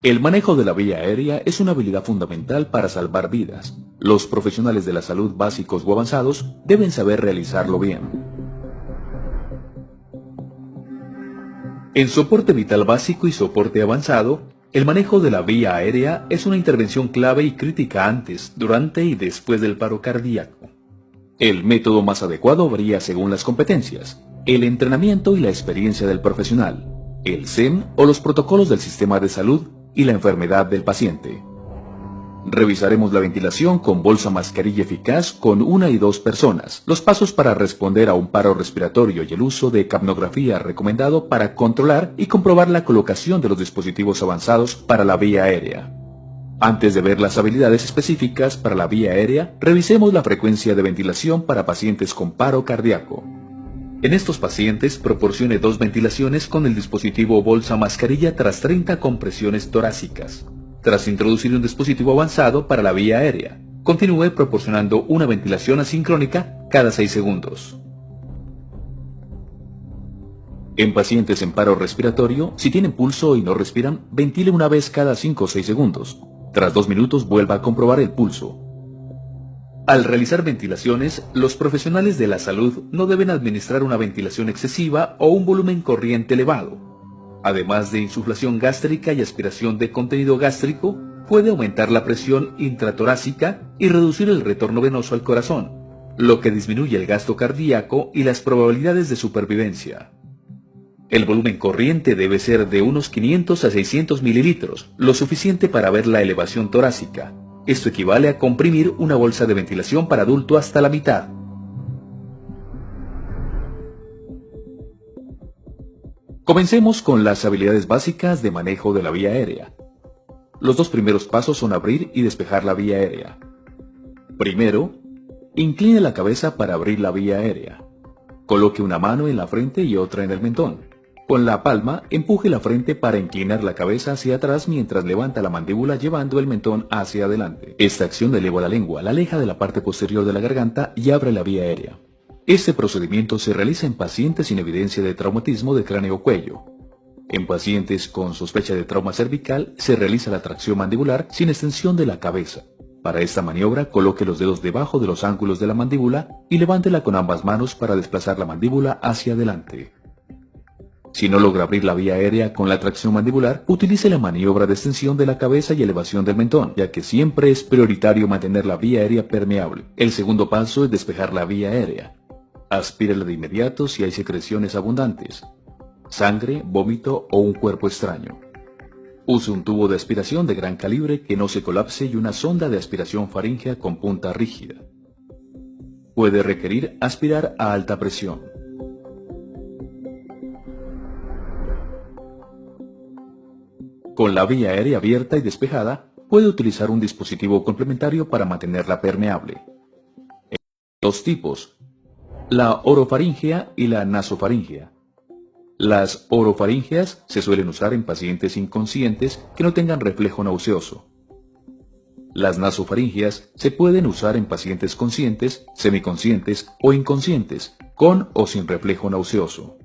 El manejo de la vía aérea es una habilidad fundamental para salvar vidas. Los profesionales de la salud básicos o avanzados deben saber realizarlo bien. En soporte vital básico y soporte avanzado, el manejo de la vía aérea es una intervención clave y crítica antes, durante y después del paro cardíaco. El método más adecuado varía según las competencias, el entrenamiento y la experiencia del profesional, el SEM o los protocolos del sistema de salud y la enfermedad del paciente. Revisaremos la ventilación con bolsa mascarilla eficaz con 1 y 2 personas, los pasos para responder a un paro respiratorio y el uso de capnografía recomendado para controlar y comprobar la colocación de los dispositivos avanzados para la vía aérea. Antes de ver las habilidades específicas para la vía aérea, revisemos la frecuencia de ventilación para pacientes con paro cardíaco. En estos pacientes, proporcione 2 ventilaciones con el dispositivo bolsa mascarilla tras 30 compresiones torácicas. Tras introducir un dispositivo avanzado para la vía aérea, continúe proporcionando una ventilación asincrónica cada 6 segundos. En pacientes en paro respiratorio, si tienen pulso y no respiran, ventile una vez cada 5 o 6 segundos. Tras 2 minutos, vuelva a comprobar el pulso. Al realizar ventilaciones, los profesionales de la salud no deben administrar una ventilación excesiva o un volumen corriente elevado. Además de insuflación gástrica y aspiración de contenido gástrico, puede aumentar la presión intratorácica y reducir el retorno venoso al corazón, lo que disminuye el gasto cardíaco y las probabilidades de supervivencia. El volumen corriente debe ser de unos 500 a 600 mililitros, lo suficiente para ver la elevación torácica. Esto equivale a comprimir una bolsa de ventilación para adulto hasta la mitad. Comencemos con las habilidades básicas de manejo de la vía aérea. Los 2 primeros pasos son abrir y despejar la vía aérea. Primero, incline la cabeza para abrir la vía aérea. Coloque una mano en la frente y otra en el mentón. Con la palma, empuje la frente para inclinar la cabeza hacia atrás mientras levanta la mandíbula llevando el mentón hacia adelante. Esta acción eleva la lengua, la aleja de la parte posterior de la garganta y abre la vía aérea. Este procedimiento se realiza en pacientes sin evidencia de traumatismo de cráneo-cuello. En pacientes con sospecha de trauma cervical se realiza la tracción mandibular sin extensión de la cabeza. Para esta maniobra, coloque los dedos debajo de los ángulos de la mandíbula y levántela con ambas manos para desplazar la mandíbula hacia adelante. Si no logra abrir la vía aérea con la tracción mandibular, utilice la maniobra de extensión de la cabeza y elevación del mentón, ya que siempre es prioritario mantener la vía aérea permeable. El segundo paso es despejar la vía aérea. Aspírela de inmediato si hay secreciones abundantes, sangre, vómito o un cuerpo extraño. Use un tubo de aspiración de gran calibre que no se colapse y una sonda de aspiración faríngea con punta rígida. Puede requerir aspirar a alta presión. Con la vía aérea abierta y despejada, puede utilizar un dispositivo complementario para mantenerla permeable. Hay 2 tipos, la orofaríngea y la nasofaríngea. Las orofaringeas se suelen usar en pacientes inconscientes que no tengan reflejo nauseoso. Las nasofaringeas se pueden usar en pacientes conscientes, semiconscientes o inconscientes, con o sin reflejo nauseoso.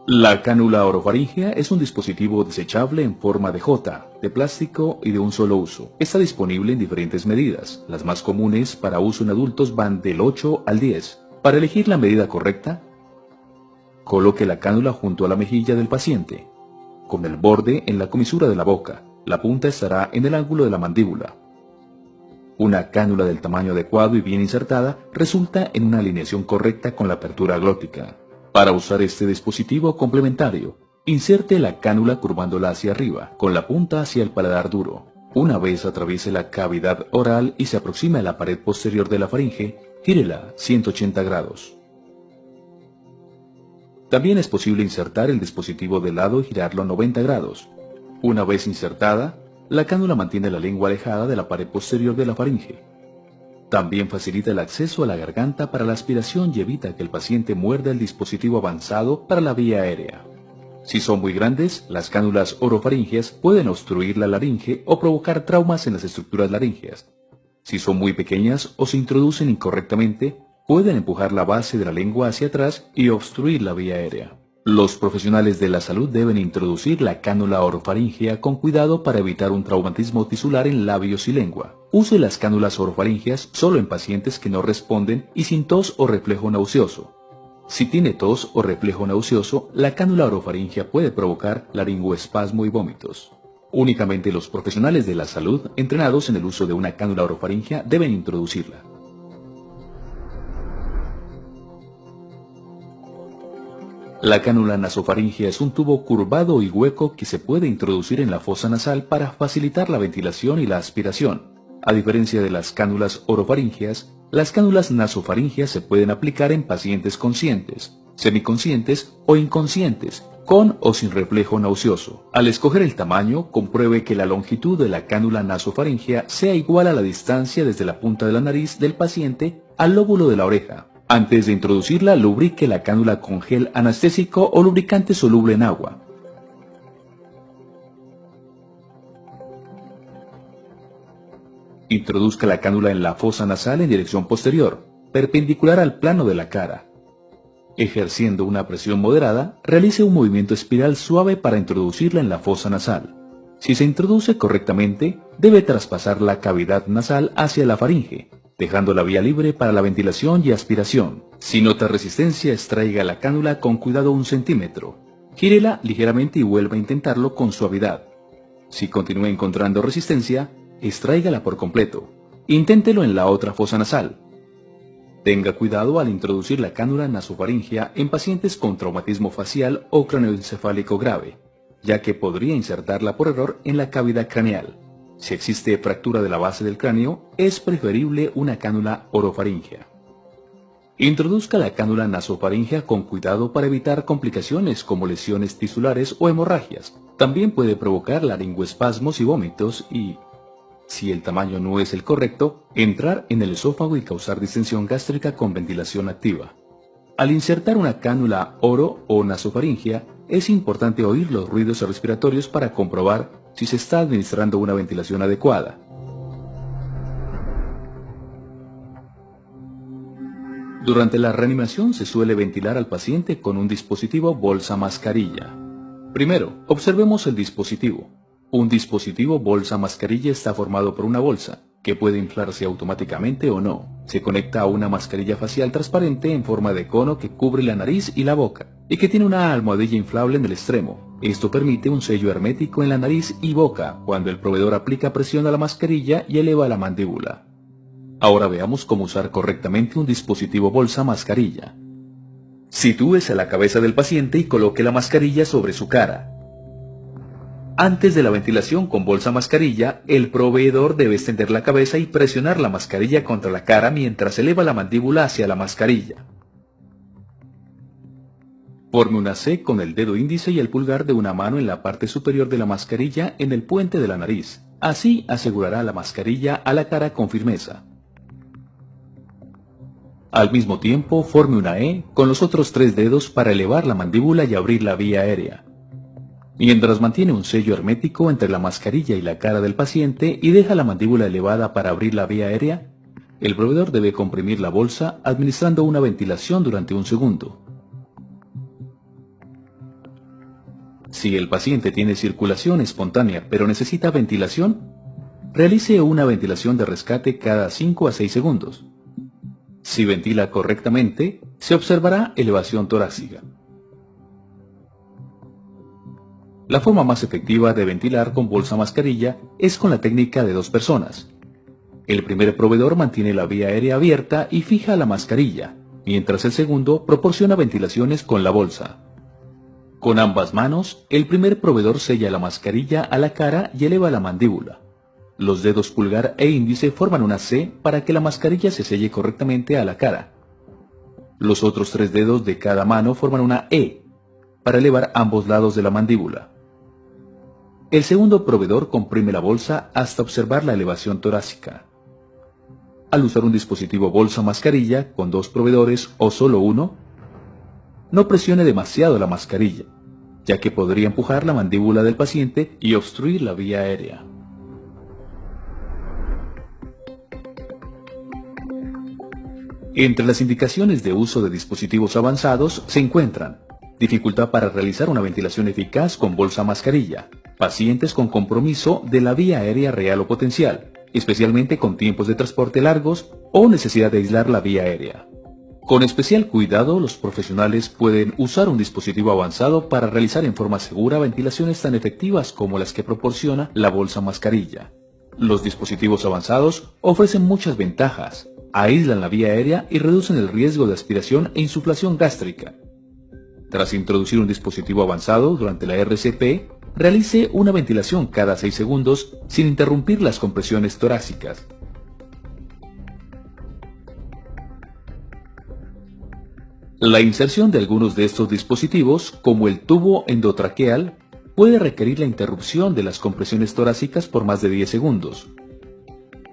La cánula orofaríngea es un dispositivo desechable en forma de J, de plástico y de un solo uso. Está disponible en diferentes medidas. Las más comunes para uso en adultos van del 8 al 10. Para elegir la medida correcta, coloque la cánula junto a la mejilla del paciente, con el borde en la comisura de la boca. La punta estará en el ángulo de la mandíbula. Una cánula del tamaño adecuado y bien insertada resulta en una alineación correcta con la apertura glótica. Para usar este dispositivo complementario, inserte la cánula curvándola hacia arriba, con la punta hacia el paladar duro. Una vez atraviese la cavidad oral y se aproxime a la pared posterior de la faringe, gírela 180 grados. También es posible insertar el dispositivo de lado y girarlo 90 grados. Una vez insertada, la cánula mantiene la lengua alejada de la pared posterior de la faringe. También facilita el acceso a la garganta para la aspiración y evita que el paciente muerda el dispositivo avanzado para la vía aérea. Si son muy grandes, las cánulas orofaringeas pueden obstruir la laringe o provocar traumas en las estructuras laríngeas. Si son muy pequeñas o se introducen incorrectamente, pueden empujar la base de la lengua hacia atrás y obstruir la vía aérea. Los profesionales de la salud deben introducir la cánula orofaríngea con cuidado para evitar un traumatismo tisular en labios y lengua. Use las cánulas orofaríngeas solo en pacientes que no responden y sin tos o reflejo nauseoso. Si tiene tos o reflejo nauseoso, la cánula orofaríngea puede provocar laringoespasmo y vómitos. Únicamente los profesionales de la salud entrenados en el uso de una cánula orofaríngea deben introducirla. La cánula nasofaríngea es un tubo curvado y hueco que se puede introducir en la fosa nasal para facilitar la ventilación y la aspiración. A diferencia de las cánulas orofaríngeas, las cánulas nasofaríngeas se pueden aplicar en pacientes conscientes, semiconscientes o inconscientes, con o sin reflejo nauseoso. Al escoger el tamaño, compruebe que la longitud de la cánula nasofaríngea sea igual a la distancia desde la punta de la nariz del paciente al lóbulo de la oreja. Antes de introducirla, lubrique la cánula con gel anestésico o lubricante soluble en agua. Introduzca la cánula en la fosa nasal en dirección posterior, perpendicular al plano de la cara. Ejerciendo una presión moderada, realice un movimiento espiral suave para introducirla en la fosa nasal. Si se introduce correctamente, debe traspasar la cavidad nasal hacia la faringe, dejando la vía libre para la ventilación y aspiración. Si nota resistencia, extraiga la cánula con cuidado 1 centímetro. Gírela ligeramente y vuelva a intentarlo con suavidad. Si continúa encontrando resistencia, extráigala por completo. Inténtelo en la otra fosa nasal. Tenga cuidado al introducir la cánula nasofaríngea en pacientes con traumatismo facial o craneoencefálico grave, ya que podría insertarla por error en la cavidad craneal. Si existe fractura de la base del cráneo, es preferible una cánula orofaríngea. Introduzca la cánula nasofaríngea con cuidado para evitar complicaciones como lesiones tisulares o hemorragias. También puede provocar laringoespasmos y vómitos y, si el tamaño no es el correcto, entrar en el esófago y causar distensión gástrica con ventilación activa. Al insertar una cánula oro o nasofaríngea, es importante oír los ruidos respiratorios para comprobar si se está administrando una ventilación adecuada. Durante la reanimación se suele ventilar al paciente con un dispositivo bolsa mascarilla. Primero, observemos el dispositivo. Un dispositivo bolsa mascarilla está formado por una bolsa, que puede inflarse automáticamente o no. Se conecta a una mascarilla facial transparente en forma de cono que cubre la nariz y la boca, y que tiene una almohadilla inflable en el extremo. Esto permite un sello hermético en la nariz y boca cuando el proveedor aplica presión a la mascarilla y eleva la mandíbula. Ahora veamos cómo usar correctamente un dispositivo bolsa mascarilla. Sitúese a la cabeza del paciente y coloque la mascarilla sobre su cara. Antes de la ventilación con bolsa mascarilla, el proveedor debe extender la cabeza y presionar la mascarilla contra la cara mientras eleva la mandíbula hacia la mascarilla. Forme una C con el dedo índice y el pulgar de una mano en la parte superior de la mascarilla en el puente de la nariz. Así asegurará la mascarilla a la cara con firmeza. Al mismo tiempo, forme una E con los otros 3 dedos para elevar la mandíbula y abrir la vía aérea. Mientras mantiene un sello hermético entre la mascarilla y la cara del paciente y deja la mandíbula elevada para abrir la vía aérea, el proveedor debe comprimir la bolsa administrando una ventilación durante 1 segundo. Si el paciente tiene circulación espontánea pero necesita ventilación, realice una ventilación de rescate cada 5 a 6 segundos. Si ventila correctamente, se observará elevación torácica. La forma más efectiva de ventilar con bolsa mascarilla es con la técnica de 2 personas. El primer proveedor mantiene la vía aérea abierta y fija la mascarilla, mientras el segundo proporciona ventilaciones con la bolsa. Con ambas manos, el primer proveedor sella la mascarilla a la cara y eleva la mandíbula. Los dedos pulgar e índice forman una C para que la mascarilla se selle correctamente a la cara. Los otros 3 dedos de cada mano forman una E para elevar ambos lados de la mandíbula. El segundo proveedor comprime la bolsa hasta observar la elevación torácica. Al usar un dispositivo bolsa mascarilla con 2 proveedores o solo uno, no presione demasiado la mascarilla, ya que podría empujar la mandíbula del paciente y obstruir la vía aérea. Entre las indicaciones de uso de dispositivos avanzados se encuentran dificultad para realizar una ventilación eficaz con bolsa mascarilla, pacientes con compromiso de la vía aérea real o potencial, especialmente con tiempos de transporte largos o necesidad de aislar la vía aérea. Con especial cuidado, los profesionales pueden usar un dispositivo avanzado para realizar en forma segura ventilaciones tan efectivas como las que proporciona la bolsa mascarilla. Los dispositivos avanzados ofrecen muchas ventajas, aíslan la vía aérea y reducen el riesgo de aspiración e insuflación gástrica. Tras introducir un dispositivo avanzado durante la RCP, realice una ventilación cada 6 segundos sin interrumpir las compresiones torácicas. La inserción de algunos de estos dispositivos, como el tubo endotraqueal, puede requerir la interrupción de las compresiones torácicas por más de 10 segundos,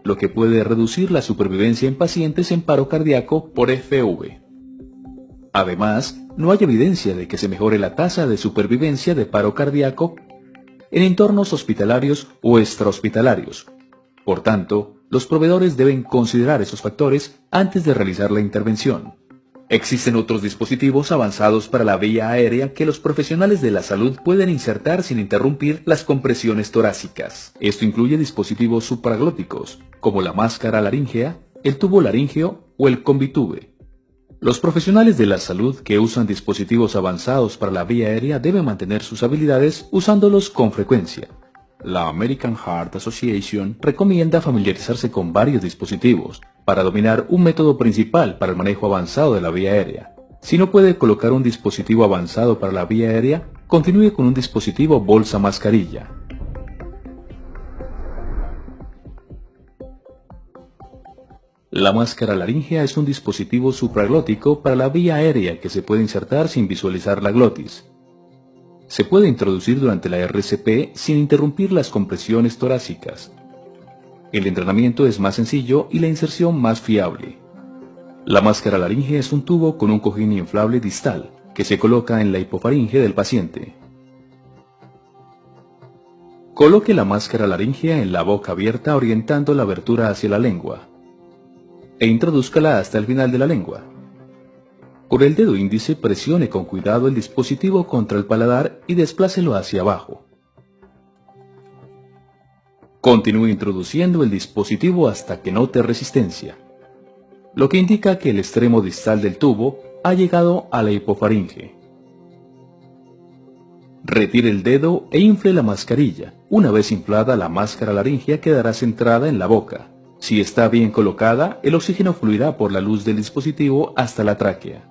lo que puede reducir la supervivencia en pacientes en paro cardíaco por FV. Además, no hay evidencia de que se mejore la tasa de supervivencia de paro cardíaco en entornos hospitalarios o extrahospitalarios. Por tanto, los proveedores deben considerar esos factores antes de realizar la intervención. Existen otros dispositivos avanzados para la vía aérea que los profesionales de la salud pueden insertar sin interrumpir las compresiones torácicas. Esto incluye dispositivos supraglóticos, como la máscara laríngea, el tubo laríngeo o el combitube. Los profesionales de la salud que usan dispositivos avanzados para la vía aérea deben mantener sus habilidades usándolos con frecuencia. La American Heart Association recomienda familiarizarse con varios dispositivos para dominar un método principal para el manejo avanzado de la vía aérea. Si no puede colocar un dispositivo avanzado para la vía aérea, continúe con un dispositivo bolsa mascarilla. La máscara laríngea es un dispositivo supraglótico para la vía aérea que se puede insertar sin visualizar la glotis. Se puede introducir durante la RCP sin interrumpir las compresiones torácicas. El entrenamiento es más sencillo y la inserción más fiable. La máscara laríngea es un tubo con un cojín inflable distal que se coloca en la hipofaringe del paciente. Coloque la máscara laríngea en la boca abierta orientando la abertura hacia la lengua e introdúzcala hasta el final de la lengua. Con el dedo índice presione con cuidado el dispositivo contra el paladar y desplácelo hacia abajo. Continúe introduciendo el dispositivo hasta que note resistencia, lo que indica que el extremo distal del tubo ha llegado a la hipofaringe. Retire el dedo e infle la mascarilla. Una vez inflada, la máscara laríngea quedará centrada en la boca. Si está bien colocada, el oxígeno fluirá por la luz del dispositivo hasta la tráquea.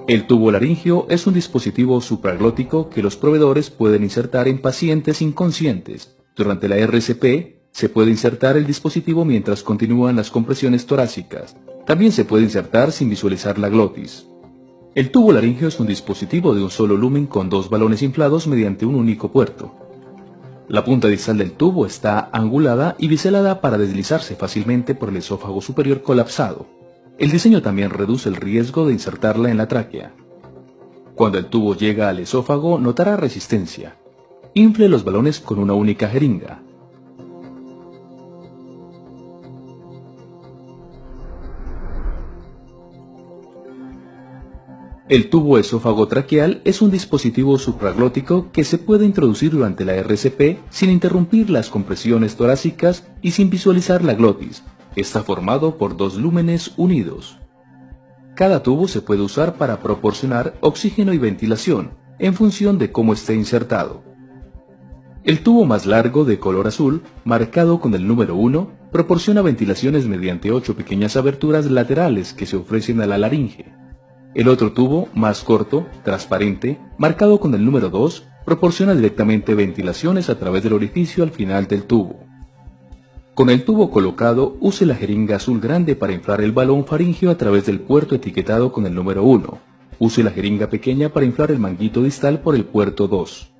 El tubo laríngeo es un dispositivo supraglótico que los proveedores pueden insertar en pacientes inconscientes. Durante la RCP, se puede insertar el dispositivo mientras continúan las compresiones torácicas. También se puede insertar sin visualizar la glotis. El tubo laríngeo es un dispositivo de un solo lumen con dos balones inflados mediante un único puerto. La punta distal del tubo está angulada y biselada para deslizarse fácilmente por el esófago superior colapsado. El diseño también reduce el riesgo de insertarla en la tráquea. Cuando el tubo llega al esófago, notará resistencia. Infle los balones con una única jeringa. El tubo esófago traqueal es un dispositivo supraglótico que se puede introducir durante la RCP sin interrumpir las compresiones torácicas y sin visualizar la glotis. Está formado por dos lúmenes unidos. Cada tubo se puede usar para proporcionar oxígeno y ventilación, en función de cómo esté insertado. El tubo más largo de color azul, marcado con el número 1, proporciona ventilaciones mediante 8 pequeñas aberturas laterales que se ofrecen a la laringe. El otro tubo, más corto, transparente, marcado con el número 2, proporciona directamente ventilaciones a través del orificio al final del tubo. Con el tubo colocado, use la jeringa azul grande para inflar el balón faríngeo a través del puerto etiquetado con el número 1. Use la jeringa pequeña para inflar el manguito distal por el puerto 2.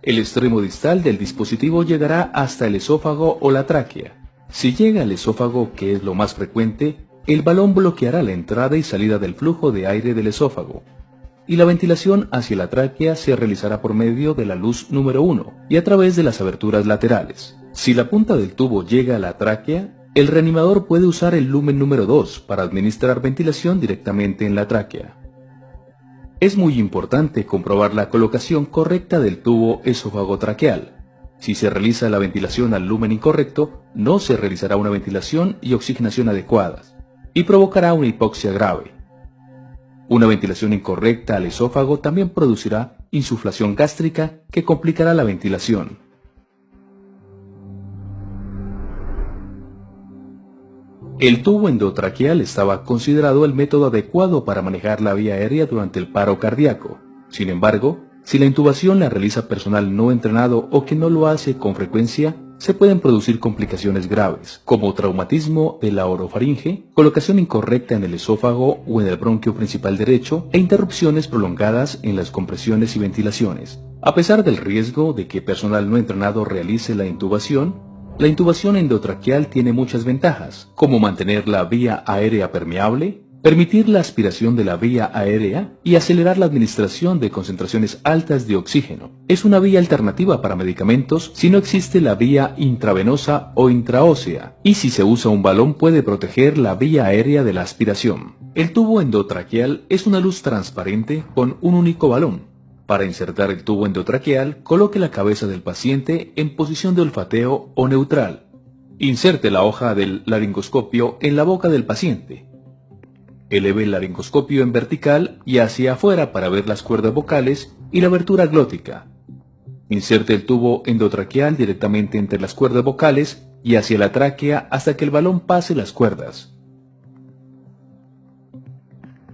El extremo distal del dispositivo llegará hasta el esófago o la tráquea. Si llega al esófago, que es lo más frecuente, el balón bloqueará la entrada y salida del flujo de aire del esófago, y la ventilación hacia la tráquea se realizará por medio de la luz número 1 y a través de las aberturas laterales. Si la punta del tubo llega a la tráquea, El reanimador puede usar el lumen número 2 para administrar ventilación directamente en la tráquea. Es muy importante comprobar la colocación correcta del tubo esófago-traqueal. Si se realiza la ventilación al lumen incorrecto, no se realizará una ventilación y oxigenación adecuadas, y provocará una hipoxia grave. Una ventilación incorrecta al esófago también producirá insuflación gástrica que complicará la ventilación. El tubo endotraqueal estaba considerado el método adecuado para manejar la vía aérea durante el paro cardíaco. Sin embargo, si la intubación la realiza personal no entrenado o que no lo hace con frecuencia, se pueden producir complicaciones graves, como traumatismo de la orofaringe, colocación incorrecta en el esófago o en el bronquio principal derecho e interrupciones prolongadas en las compresiones y ventilaciones. A pesar del riesgo de que personal no entrenado realice la intubación endotraqueal tiene muchas ventajas, como mantener la vía aérea permeable, permitir la aspiración de la vía aérea y acelerar la administración de concentraciones altas de oxígeno. Es una vía alternativa para medicamentos si no existe la vía intravenosa o intraósea, y si se usa un balón puede proteger la vía aérea de la aspiración. El tubo endotraqueal es una luz transparente con un único balón. Para insertar el tubo endotraqueal, coloque la cabeza del paciente en posición de olfateo o neutral. Inserte la hoja del laringoscopio en la boca del paciente. Eleve el laringoscopio en vertical y hacia afuera para ver las cuerdas vocales y la abertura glótica. Inserte el tubo endotraqueal directamente entre las cuerdas vocales y hacia la tráquea hasta que el balón pase las cuerdas.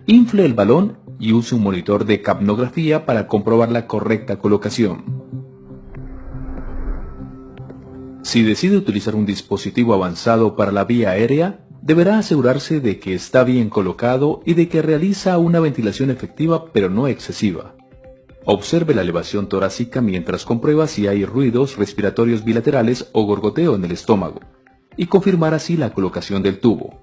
Infle el balón y use un monitor de capnografía para comprobar la correcta colocación. Si decide utilizar un dispositivo avanzado para la vía aérea, deberá asegurarse de que está bien colocado y de que realiza una ventilación efectiva pero no excesiva. Observe la elevación torácica mientras comprueba si hay ruidos respiratorios bilaterales o gorgoteo en el estómago, y confirmar así la colocación del tubo.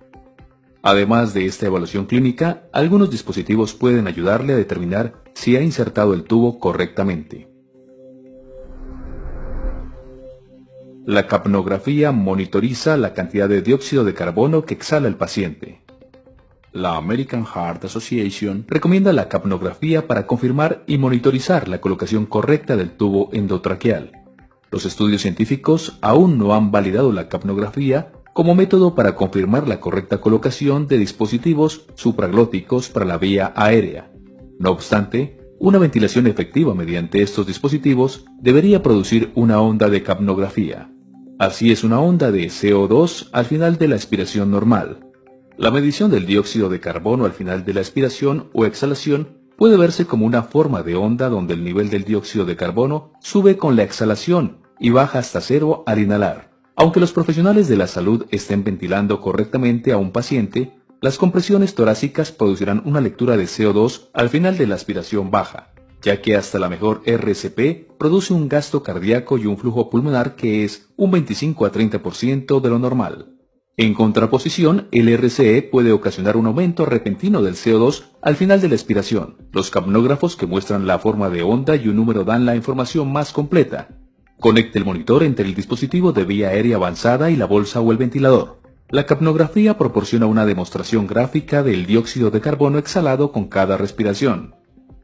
Además de esta evaluación clínica, algunos dispositivos pueden ayudarle a determinar si ha insertado el tubo correctamente. La capnografía monitoriza la cantidad de dióxido de carbono que exhala el paciente. La American Heart Association recomienda la capnografía para confirmar y monitorizar la colocación correcta del tubo endotraqueal. Los estudios científicos aún no han validado la capnografía como método para confirmar la correcta colocación de dispositivos supraglóticos para la vía aérea. No obstante, una ventilación efectiva mediante estos dispositivos debería producir una onda de capnografía. Así es una onda de CO2 al final de la aspiración normal. La medición del dióxido de carbono al final de la aspiración o exhalación puede verse como una forma de onda donde el nivel del dióxido de carbono sube con la exhalación y baja hasta cero al inhalar. Aunque los profesionales de la salud estén ventilando correctamente a un paciente, las compresiones torácicas producirán una lectura de CO2 al final de la aspiración baja, ya que hasta la mejor RCP produce un gasto cardíaco y un flujo pulmonar que es un 25 a 30% de lo normal. En contraposición, el RCE puede ocasionar un aumento repentino del CO2 al final de la expiración. Los capnógrafos que muestran la forma de onda y un número dan la información más completa. Conecte el monitor entre el dispositivo de vía aérea avanzada y la bolsa o el ventilador. La capnografía proporciona una demostración gráfica del dióxido de carbono exhalado con cada respiración.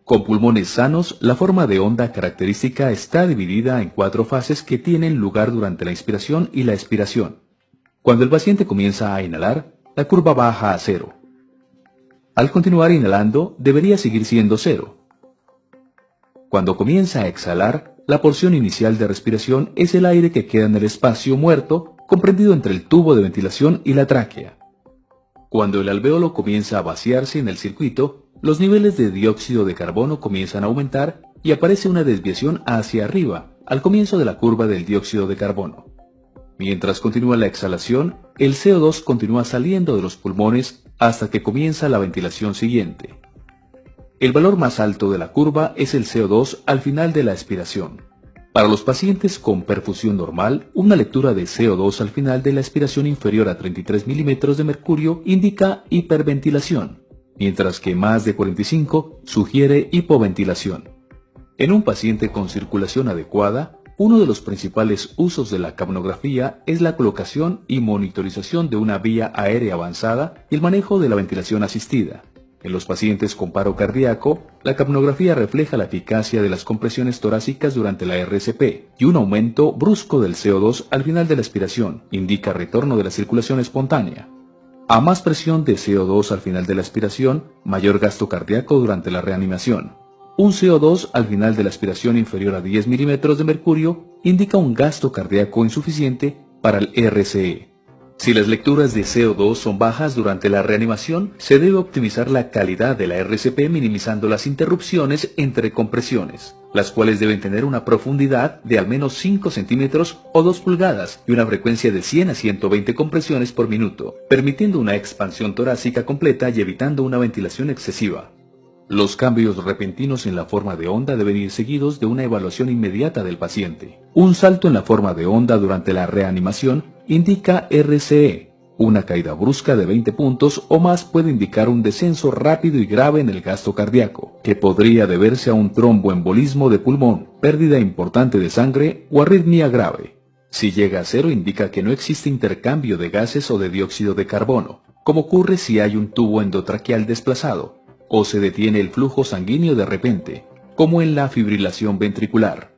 Con pulmones sanos, la forma de onda característica está dividida en 4 fases que tienen lugar durante la inspiración y la expiración. Cuando el paciente comienza a inhalar, la curva baja a 0. Al continuar inhalando, debería seguir siendo 0. Cuando comienza a exhalar, la porción inicial de respiración es el aire que queda en el espacio muerto, comprendido entre el tubo de ventilación y la tráquea. Cuando el alvéolo comienza a vaciarse en el circuito, los niveles de dióxido de carbono comienzan a aumentar y aparece una desviación hacia arriba al comienzo de la curva del dióxido de carbono. Mientras continúa la exhalación, el CO2 continúa saliendo de los pulmones hasta que comienza la ventilación siguiente. El valor más alto de la curva es el CO2 al final de la expiración. Para los pacientes con perfusión normal, una lectura de CO2 al final de la expiración inferior a 33 milímetros de mercurio indica hiperventilación, mientras que más de 45 sugiere hipoventilación. En un paciente con circulación adecuada, Uno de los principales usos de la capnografía es la colocación y monitorización de una vía aérea avanzada y el manejo de la ventilación asistida. En los pacientes con paro cardíaco, la capnografía refleja la eficacia de las compresiones torácicas durante la RCP y un aumento brusco del CO2 al final de la aspiración, indica retorno de la circulación espontánea. A más presión de CO2 al final de la aspiración, mayor gasto cardíaco durante la reanimación. Un CO2 al final de la aspiración inferior a 10 milímetros de mercurio indica un gasto cardíaco insuficiente para el RCE. Si las lecturas de CO2 son bajas durante la reanimación, se debe optimizar la calidad de la RCP minimizando las interrupciones entre compresiones, las cuales deben tener una profundidad de al menos 5 centímetros o 2 pulgadas y una frecuencia de 100 a 120 compresiones por minuto, permitiendo una expansión torácica completa y evitando una ventilación excesiva. Los cambios repentinos en la forma de onda deben ir seguidos de una evaluación inmediata del paciente. Un salto en la forma de onda durante la reanimación indica RCE. Una caída brusca de 20 puntos o más puede indicar un descenso rápido y grave en el gasto cardíaco, que podría deberse a un tromboembolismo de pulmón, pérdida importante de sangre o arritmia grave. Si llega a cero indica que no existe intercambio de gases o de dióxido de carbono, como ocurre si hay un tubo endotraqueal desplazado, o se detiene el flujo sanguíneo de repente, como en la fibrilación ventricular.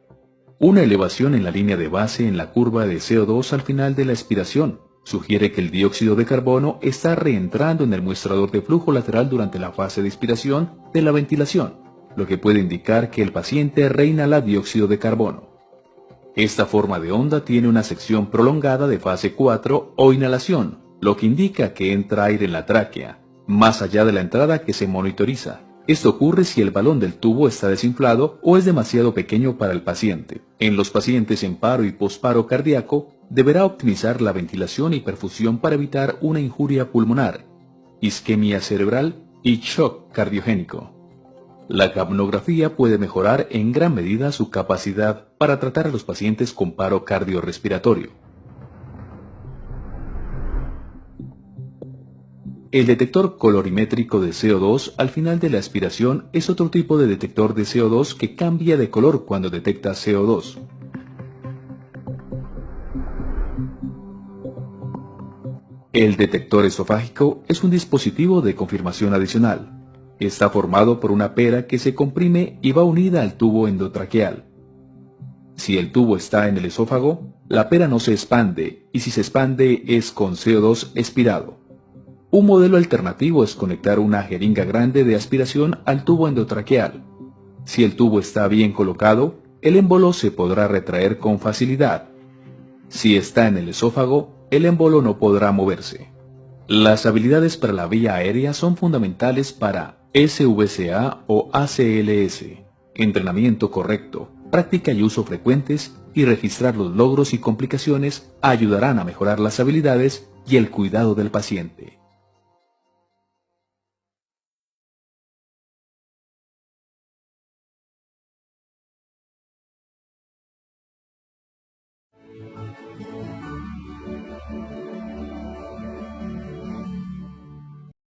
Una elevación en la línea de base en la curva de CO2 al final de la expiración sugiere que el dióxido de carbono está reentrando en el muestrador de flujo lateral durante la fase de expiración de la ventilación, lo que puede indicar que el paciente reinhala dióxido de carbono. Esta forma de onda tiene una sección prolongada de fase 4 o inhalación, lo que indica que entra aire en la tráquea, más allá de la entrada que se monitoriza. Esto ocurre si el balón del tubo está desinflado o es demasiado pequeño para el paciente. En los pacientes en paro y posparo cardíaco, deberá optimizar la ventilación y perfusión para evitar una injuria pulmonar, isquemia cerebral y shock cardiogénico. La capnografía puede mejorar en gran medida su capacidad para tratar a los pacientes con paro cardiorrespiratorio. El detector colorimétrico de CO2 al final de la aspiración es otro tipo de detector de CO2 que cambia de color cuando detecta CO2. El detector esofágico es un dispositivo de confirmación adicional. Está formado por una pera que se comprime y va unida al tubo endotraqueal. Si el tubo está en el esófago, la pera no se expande, y si se expande es con CO2 expirado. Un modelo alternativo es conectar una jeringa grande de aspiración al tubo endotraqueal. Si el tubo está bien colocado, el émbolo se podrá retraer con facilidad. Si está en el esófago, el émbolo no podrá moverse. Las habilidades para la vía aérea son fundamentales para SVCA o ACLS. Entrenamiento correcto, práctica y uso frecuentes y registrar los logros y complicaciones ayudarán a mejorar las habilidades y el cuidado del paciente.